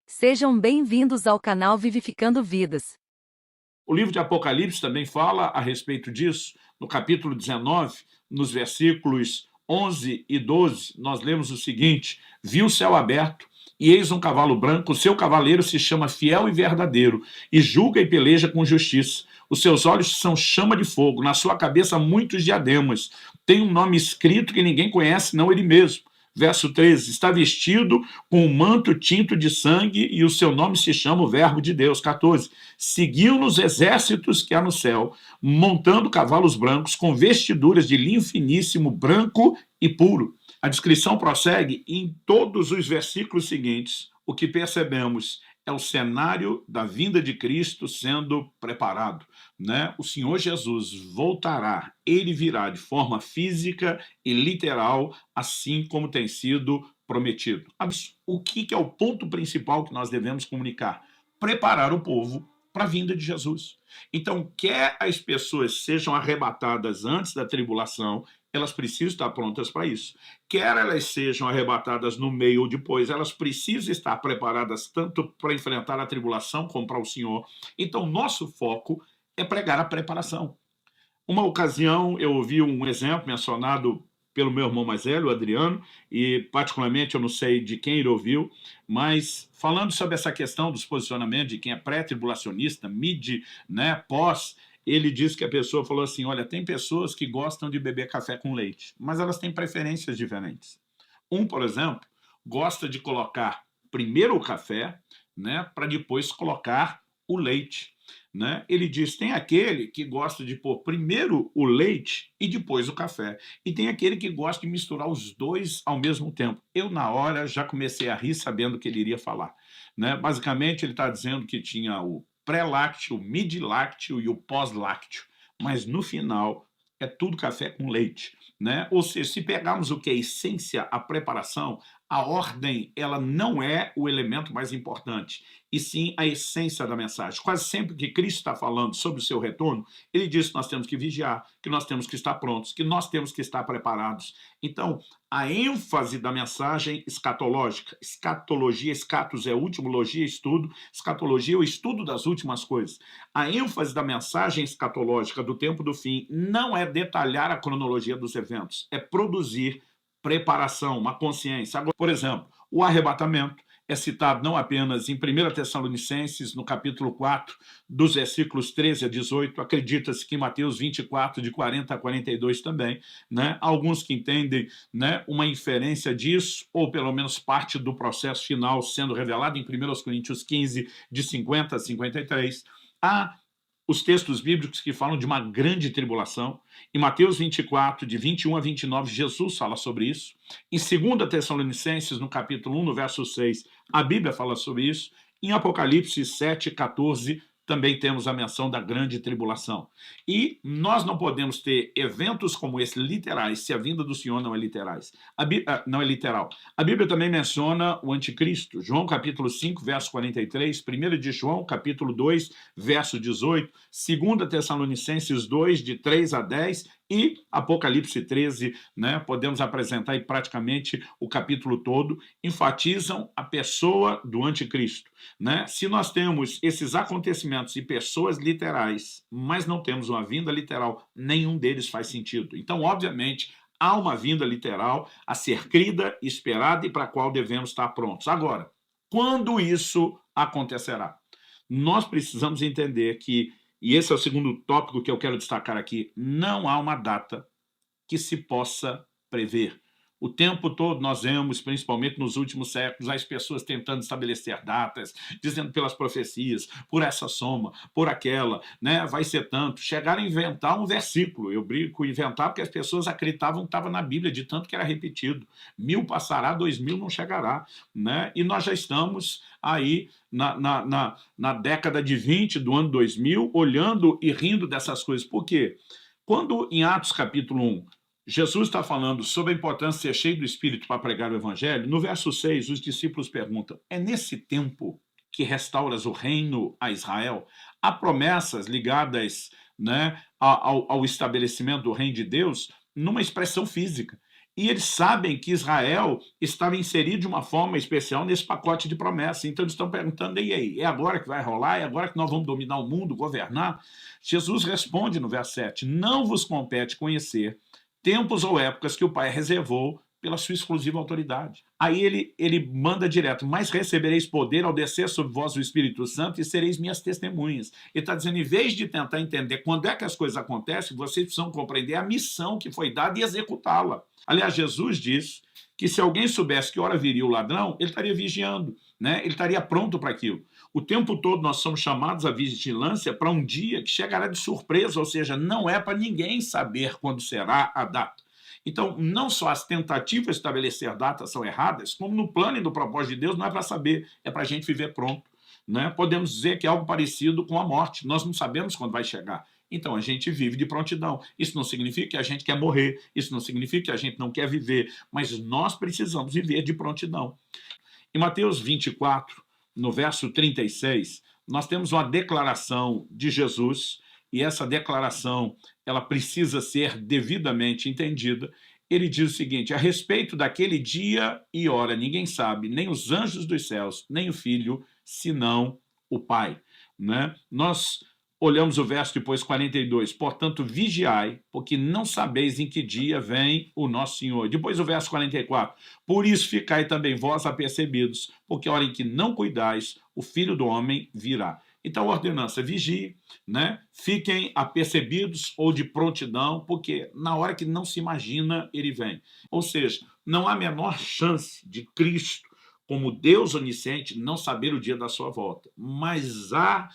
Sejam bem-vindos ao canal Vivificando Vidas. O livro de Apocalipse também fala a respeito disso. No capítulo 19, nos versículos 11 e 12, nós lemos o seguinte: vi o céu aberto, e eis um cavalo branco, o seu cavaleiro se chama Fiel e Verdadeiro, e julga e peleja com justiça. Os seus olhos são chama de fogo, na sua cabeça muitos diademas. Tem um nome escrito que ninguém conhece, não ele mesmo. Verso 13, está vestido com um manto tinto de sangue e o seu nome se chama o Verbo de Deus. 14, seguiu nos exércitos que há no céu, montando cavalos brancos com vestiduras de linho finíssimo, branco e puro. A descrição prossegue e em todos os versículos seguintes. O que percebemos é o cenário da vinda de Cristo sendo preparado, né? O Senhor Jesus voltará, ele virá de forma física e literal, assim como tem sido prometido. O que é o ponto principal que nós devemos comunicar? Preparar o povo para a vinda de Jesus. Então, quer as pessoas sejam arrebatadas antes da tribulação, elas precisam estar prontas para isso. Quer elas sejam arrebatadas no meio ou depois, elas precisam estar preparadas tanto para enfrentar a tribulação como para o Senhor. Então, nosso foco é pregar a preparação. Uma ocasião, eu ouvi um exemplo mencionado pelo meu irmão mais velho, o Adriano, e particularmente eu não sei de quem ele ouviu, mas falando sobre essa questão dos posicionamentos de quem é pré-tribulacionista, mid, né, pós, ele disse que a pessoa falou assim, olha, tem pessoas que gostam de beber café com leite, mas elas têm preferências diferentes. Um, por exemplo, gosta de colocar primeiro o café, né, para depois colocar o leite. Né? Ele diz, tem aquele que gosta de pôr primeiro o leite e depois o café. E tem aquele que gosta de misturar os dois ao mesmo tempo. Eu, na hora, já comecei a rir sabendo o que ele iria falar. Né? Basicamente, ele está dizendo que tinha o pré-lácteo, o mid-lácteo e o pós-lácteo. Mas, no final, é tudo café com leite. Né? Ou seja, se pegarmos o que é a essência, a preparação, a ordem, ela não é o elemento mais importante, e sim a essência da mensagem. Quase sempre que Cristo está falando sobre o seu retorno, ele diz que nós temos que vigiar, que nós temos que estar prontos, que nós temos que estar preparados. Então, a ênfase da mensagem escatológica, escatologia, escatos é último, logia, estudo, escatologia é o estudo das últimas coisas. A ênfase da mensagem escatológica do tempo do fim não é detalhar a cronologia dos eventos, é produzir preparação, uma consciência. Agora, por exemplo, o arrebatamento é citado não apenas em 1 Tessalonicenses, no capítulo 4, dos versículos 13 a 18, acredita-se que em Mateus 24, de 40 a 42 também, né? Alguns que entendem, né, uma inferência disso, ou pelo menos parte do processo final sendo revelado em 1 Coríntios 15, de 50 a 53. Há os textos bíblicos que falam de uma grande tribulação. Em Mateus 24, de 21 a 29, Jesus fala sobre isso. Em 2 Tessalonicenses, no capítulo 1, no verso 6, a Bíblia fala sobre isso. Em Apocalipse 7, 14, também temos a menção da grande tribulação. E nós não podemos ter eventos como esse literais se a vinda do Senhor não é não é literal. A Bíblia também menciona o anticristo. João capítulo 5, verso 43, 1 de João capítulo 2, verso 18, 2 Tessalonicenses 2, de 3 a 10, e Apocalipse 13, né, podemos apresentar aí praticamente o capítulo todo, enfatizam a pessoa do anticristo. Né? Se nós temos esses acontecimentos e pessoas literais, mas não temos uma vinda literal, nenhum deles faz sentido. Então, obviamente, há uma vinda literal a ser crida, esperada e para a qual devemos estar prontos. Agora, quando isso acontecerá? Nós precisamos entender que, e esse é o segundo tópico que eu quero destacar aqui, não há uma data que se possa prever. O tempo todo nós vemos, principalmente nos últimos séculos, as pessoas tentando estabelecer datas, dizendo pelas profecias, por essa soma, por aquela, né, vai ser tanto. Chegaram a inventar um versículo. Eu brinco inventar porque as pessoas acreditavam que estava na Bíblia, de tanto que era repetido. 1000 passará, 2000 não chegará. Né? E nós já estamos aí na década de 20 do ano 2000, olhando e rindo dessas coisas. Por quê? Quando em Atos capítulo 1, Jesus está falando sobre a importância de ser cheio do Espírito para pregar o Evangelho, no verso 6, os discípulos perguntam, é nesse tempo que restauras o reino a Israel? Há promessas ligadas, né, ao estabelecimento do reino de Deus numa expressão física. E eles sabem que Israel estava inserido de uma forma especial nesse pacote de promessa. Então eles estão perguntando, e aí, é agora que vai rolar? É agora que nós vamos dominar o mundo, governar? Jesus responde no verso 7, não vos compete conhecer tempos ou épocas que o Pai reservou pela sua exclusiva autoridade. Aí ele manda direto, mas recebereis poder ao descer sobre vós o Espírito Santo e sereis minhas testemunhas. Ele está dizendo, em vez de tentar entender quando é que as coisas acontecem, vocês precisam compreender a missão que foi dada e executá-la. Aliás, Jesus diz que se alguém soubesse que hora viria o ladrão, ele estaria vigiando, né? Ele estaria pronto para aquilo. O tempo todo nós somos chamados à vigilância para um dia que chegará de surpresa, ou seja, não é para ninguém saber quando será a data. Então, não só as tentativas de estabelecer datas são erradas, como no plano e no propósito de Deus não é para saber, é para a gente viver pronto, né? Podemos dizer que é algo parecido com a morte, nós não sabemos quando vai chegar. Então a gente vive de prontidão. Isso não significa que a gente quer morrer, isso não significa que a gente não quer viver, mas nós precisamos viver de prontidão. Em Mateus 24, no verso 36, nós temos uma declaração de Jesus, e essa declaração ela precisa ser devidamente entendida. Ele diz o seguinte, a respeito daquele dia e hora, ninguém sabe, nem os anjos dos céus, nem o Filho, senão o Pai. Né? Nós olhamos o verso depois 42, portanto vigiai, porque não sabeis em que dia vem o nosso Senhor. Depois o verso 44, por isso ficai também vós apercebidos, porque a hora em que não cuidais, o Filho do Homem virá. Então a ordenança, vigie, né? Fiquem apercebidos ou de prontidão, porque na hora que não se imagina, ele vem. Ou seja, não há a menor chance de Cristo, como Deus onisciente, não saber o dia da sua volta, mas há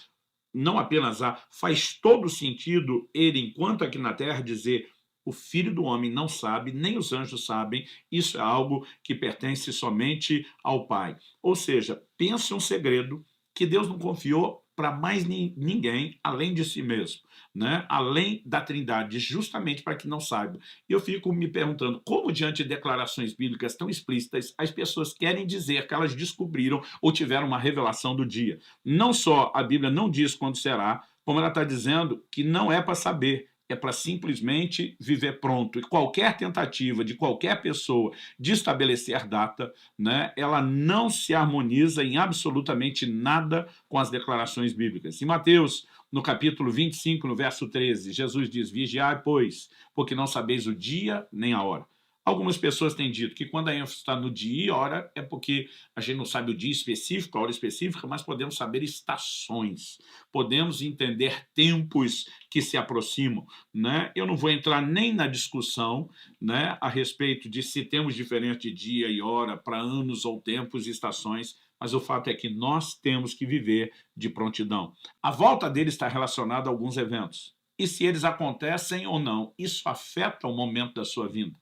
não apenas faz todo sentido ele, enquanto aqui na terra, dizer o Filho do Homem não sabe, nem os anjos sabem, isso é algo que pertence somente ao Pai. Ou seja, pense um segredo que Deus não confiou para mais ninguém além de si mesmo, né? Além da Trindade, justamente para que não saiba. E eu fico me perguntando como, diante de declarações bíblicas tão explícitas, as pessoas querem dizer que elas descobriram ou tiveram uma revelação do dia. Não só a Bíblia não diz quando será, como ela está dizendo que não é para saber, é para simplesmente viver pronto. E qualquer tentativa de qualquer pessoa de estabelecer data, né, ela não se harmoniza em absolutamente nada com as declarações bíblicas. Em Mateus, no capítulo 25, no verso 13, Jesus diz, vigiai, pois, porque não sabeis o dia nem a hora. Algumas pessoas têm dito que quando a ênfase está no dia e hora, é porque a gente não sabe o dia específico, a hora específica, mas podemos saber estações, podemos entender tempos que se aproximam. Né? Eu não vou entrar nem na discussão, né, a respeito de se temos diferente de dia e hora para anos ou tempos e estações, mas o fato é que nós temos que viver de prontidão. A volta dele está relacionada a alguns eventos. E se eles acontecem ou não, isso afeta o momento da sua vinda.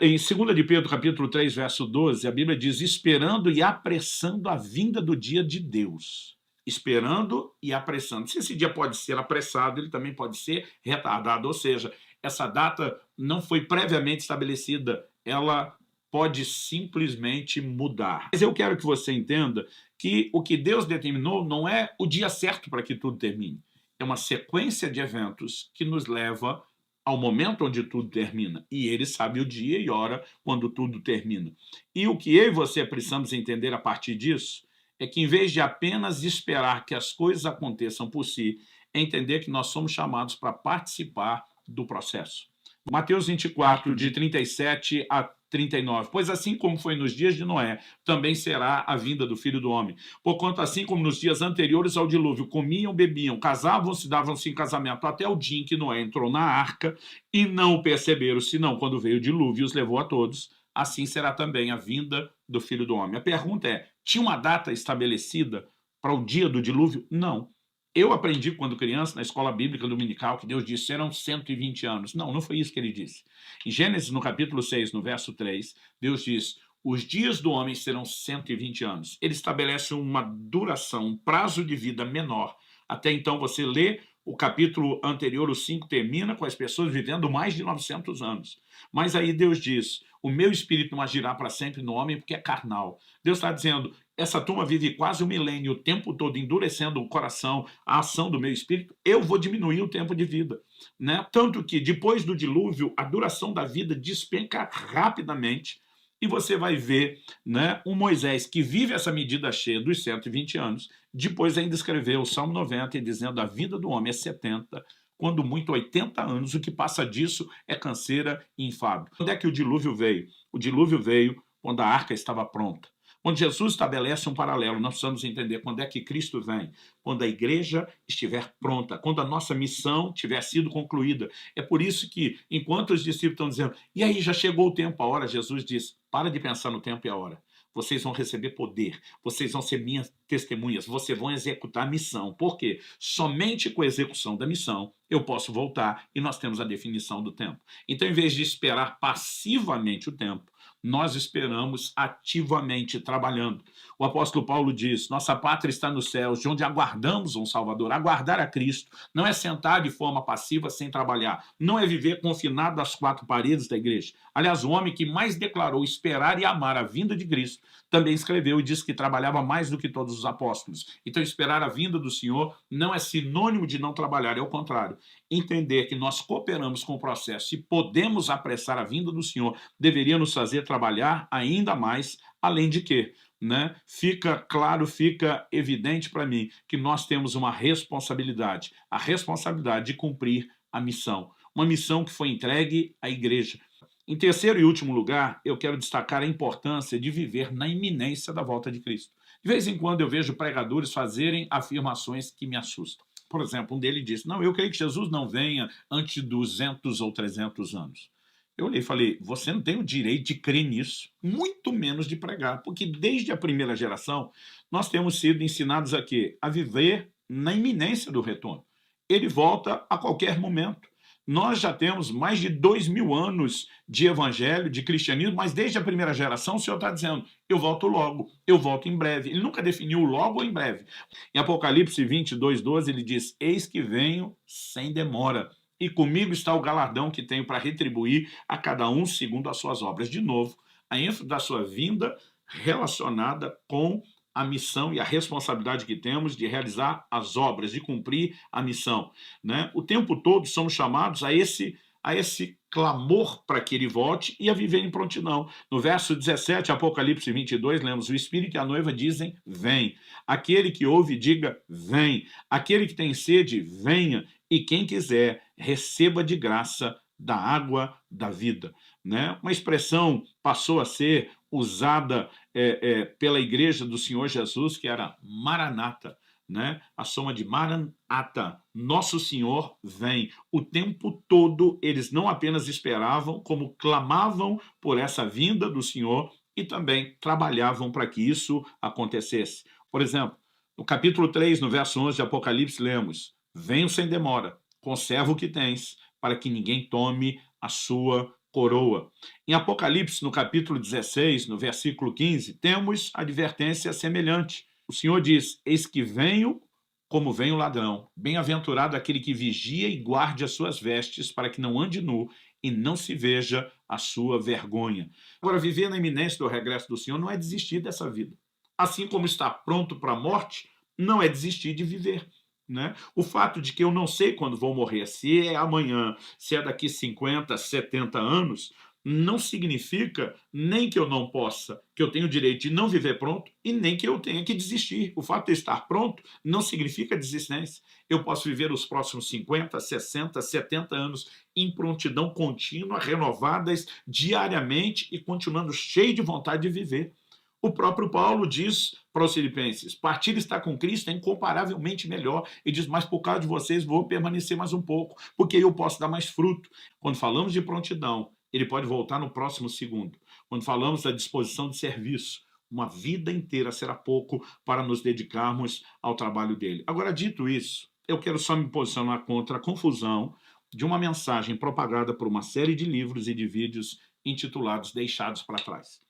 Em 2 de Pedro, capítulo 3, verso 12, a Bíblia diz, esperando e apressando a vinda do dia de Deus. Esperando e apressando. Se esse dia pode ser apressado, ele também pode ser retardado, ou seja, essa data não foi previamente estabelecida, ela pode simplesmente mudar. Mas eu quero que você entenda que o que Deus determinou não é o dia certo para que tudo termine. É uma sequência de eventos que nos leva ao momento onde tudo termina. E ele sabe o dia e hora quando tudo termina. E o que eu e você precisamos entender a partir disso é que, em vez de apenas esperar que as coisas aconteçam por si, é entender que nós somos chamados para participar do processo. Mateus 24, de 37 a 39. Pois assim como foi nos dias de Noé, também será a vinda do Filho do Homem. Porquanto assim como nos dias anteriores ao dilúvio, comiam, bebiam, casavam-se, davam-se em casamento, até o dia em que Noé entrou na arca, e não o perceberam, senão quando veio o dilúvio e os levou a todos, assim será também a vinda do Filho do Homem. A pergunta é, tinha uma data estabelecida para o dia do dilúvio? Não. Eu aprendi quando criança, na escola bíblica dominical, que Deus disse serão 120 anos. Não, não foi isso que ele disse. Em Gênesis, no capítulo 6, no verso 3, Deus diz, os dias do homem serão 120 anos. Ele estabelece uma duração, um prazo de vida menor. Até então, você lê o capítulo anterior, o 5, termina com as pessoas vivendo mais de 900 anos. Mas aí Deus diz, O meu espírito não agirá para sempre no homem porque é carnal. Deus está dizendo, essa turma vive quase um milênio, o tempo todo endurecendo o coração, a ação do meu espírito, eu vou diminuir o tempo de vida. Né? Tanto que depois do dilúvio, a duração da vida despenca rapidamente, e você vai ver, né, um Moisés que vive essa medida cheia dos 120 anos, depois ainda escreveu o Salmo 90, dizendo a vida do homem é 70, quando muito 80 anos, o que passa disso é canseira e enfado. Quando é que o dilúvio veio? O dilúvio veio quando a arca estava pronta. Quando Jesus estabelece um paralelo, nós precisamos entender quando é que Cristo vem. Quando a igreja estiver pronta, quando a nossa missão tiver sido concluída. É por isso que, enquanto os discípulos estão dizendo, e aí já chegou o tempo, a hora, Jesus diz, para de pensar no tempo e a hora. Vocês vão receber poder, vocês vão ser minhas testemunhas, vocês vão executar a missão. Por quê? Somente com a execução da missão eu posso voltar e nós temos a definição do tempo. Então, em vez de esperar passivamente o tempo, nós esperamos ativamente, trabalhando. O apóstolo Paulo diz, nossa pátria está nos céus, de onde aguardamos um Salvador. Aguardar a Cristo não é sentar de forma passiva sem trabalhar, não é viver confinado às quatro paredes da igreja. Aliás, o homem que mais declarou esperar e amar a vinda de Cristo também escreveu e disse que trabalhava mais do que todos os apóstolos. Então, esperar a vinda do Senhor não é sinônimo de não trabalhar, é o contrário. Entender que nós cooperamos com o processo e podemos apressar a vinda do Senhor deveria nos fazer trabalhar ainda mais, além de que, né, fica claro, fica evidente para mim que nós temos uma responsabilidade, a responsabilidade de cumprir a missão, uma missão que foi entregue à igreja. Em terceiro e último lugar, eu quero destacar a importância de viver na iminência da volta de Cristo. De vez em quando eu vejo pregadores fazerem afirmações que me assustam. Por exemplo, um deles disse, não, eu creio que Jesus não venha antes de 200 ou 300 anos. Eu olhei e falei, você não tem o direito de crer nisso, muito menos de pregar, porque desde a primeira geração nós temos sido ensinados a quê? A viver na iminência do retorno. Ele volta a qualquer momento. Nós já temos mais de 2000 anos de evangelho, de cristianismo, mas desde a primeira geração o Senhor está dizendo, eu volto logo, eu volto em breve. Ele nunca definiu logo ou em breve. Em Apocalipse 22:12 ele diz, eis que venho sem demora, e comigo está o galardão que tenho para retribuir a cada um segundo as suas obras. De novo, a ênfase da sua vinda relacionada com a missão e a responsabilidade que temos de realizar as obras, de cumprir a missão. Né? O tempo todo somos chamados a esse clamor para que ele volte e a viver em prontidão. No verso 17, Apocalipse 22, lemos, o Espírito e a noiva dizem, vem. Aquele que ouve, diga, vem. Aquele que tem sede, venha. E quem quiser, receba de graça da água da vida. Né? Uma expressão passou a ser usada pela igreja do Senhor Jesus, que era Maranata, né? A soma de Maranata, nosso Senhor vem. O tempo todo eles não apenas esperavam, como clamavam por essa vinda do Senhor e também trabalhavam para que isso acontecesse. Por exemplo, no capítulo 3, no verso 11 de Apocalipse, lemos, venho sem demora, conserva o que tens, para que ninguém tome a sua coroa. Em Apocalipse, no capítulo 16, no versículo 15, temos advertência semelhante. O Senhor diz, eis que venho como vem o ladrão. Bem-aventurado aquele que vigia e guarde as suas vestes, para que não ande nu e não se veja a sua vergonha. Agora, viver na iminência do regresso do Senhor não é desistir dessa vida. Assim como estar pronto para a morte, não é desistir de viver. Né? O fato de que eu não sei quando vou morrer, se é amanhã, se é daqui 50, 70 anos, não significa nem que eu não possa, que eu tenho o direito de não viver pronto e nem que eu tenha que desistir. O fato de estar pronto não significa desistência. Eu posso viver os próximos 50, 60, 70 anos em prontidão contínua, renovadas diariamente e continuando cheio de vontade de viver. O próprio Paulo diz para os filipenses, partir estar com Cristo é incomparavelmente melhor. E diz, mas por causa de vocês vou permanecer mais um pouco, porque eu posso dar mais fruto. Quando falamos de prontidão, ele pode voltar no próximo segundo. Quando falamos da disposição de serviço, uma vida inteira será pouco para nos dedicarmos ao trabalho dele. Agora, dito isso, eu quero só me posicionar contra a confusão de uma mensagem propagada por uma série de livros e de vídeos intitulados Deixados para Trás.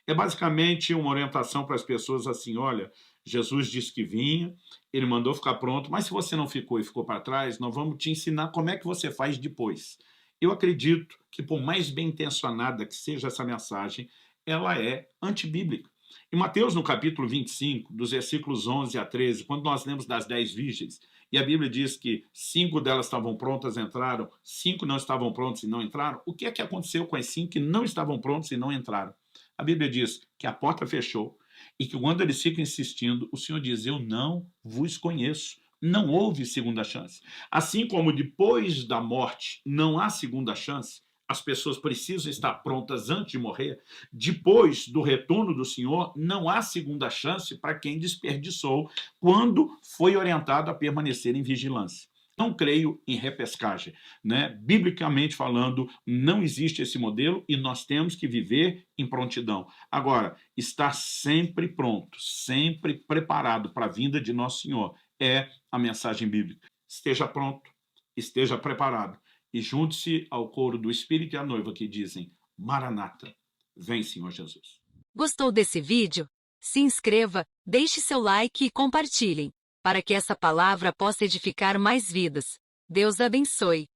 É basicamente uma orientação para as pessoas assim, olha, Jesus disse que vinha, ele mandou ficar pronto, mas se você não ficou e ficou para trás, nós vamos te ensinar como é que você faz depois. Eu acredito que, por mais bem intencionada que seja essa mensagem, ela é antibíblica. Em Mateus, no capítulo 25, dos versículos 11 a 13, quando nós lemos das 10 virgens, e a Bíblia diz que 5 delas estavam prontas e entraram, 5 não estavam prontas e não entraram, o que é que aconteceu com as 5 que não estavam prontas e não entraram? A Bíblia diz que a porta fechou e que quando eles ficam insistindo, o Senhor diz, eu não vos conheço. Não houve segunda chance. Assim como depois da morte não há segunda chance, as pessoas precisam estar prontas antes de morrer. Depois do retorno do Senhor, não há segunda chance para quem desperdiçou quando foi orientado a permanecer em vigilância. Não creio em repescagem, né? Biblicamente falando, não existe esse modelo e nós temos que viver em prontidão. Agora, estar sempre pronto, sempre preparado para a vinda de nosso Senhor é a mensagem bíblica. Esteja pronto, esteja preparado e junte-se ao coro do Espírito e a noiva que dizem, Maranata, vem Senhor Jesus. Gostou desse vídeo? Se inscreva, deixe seu like e compartilhem, para que essa palavra possa edificar mais vidas. Deus abençoe.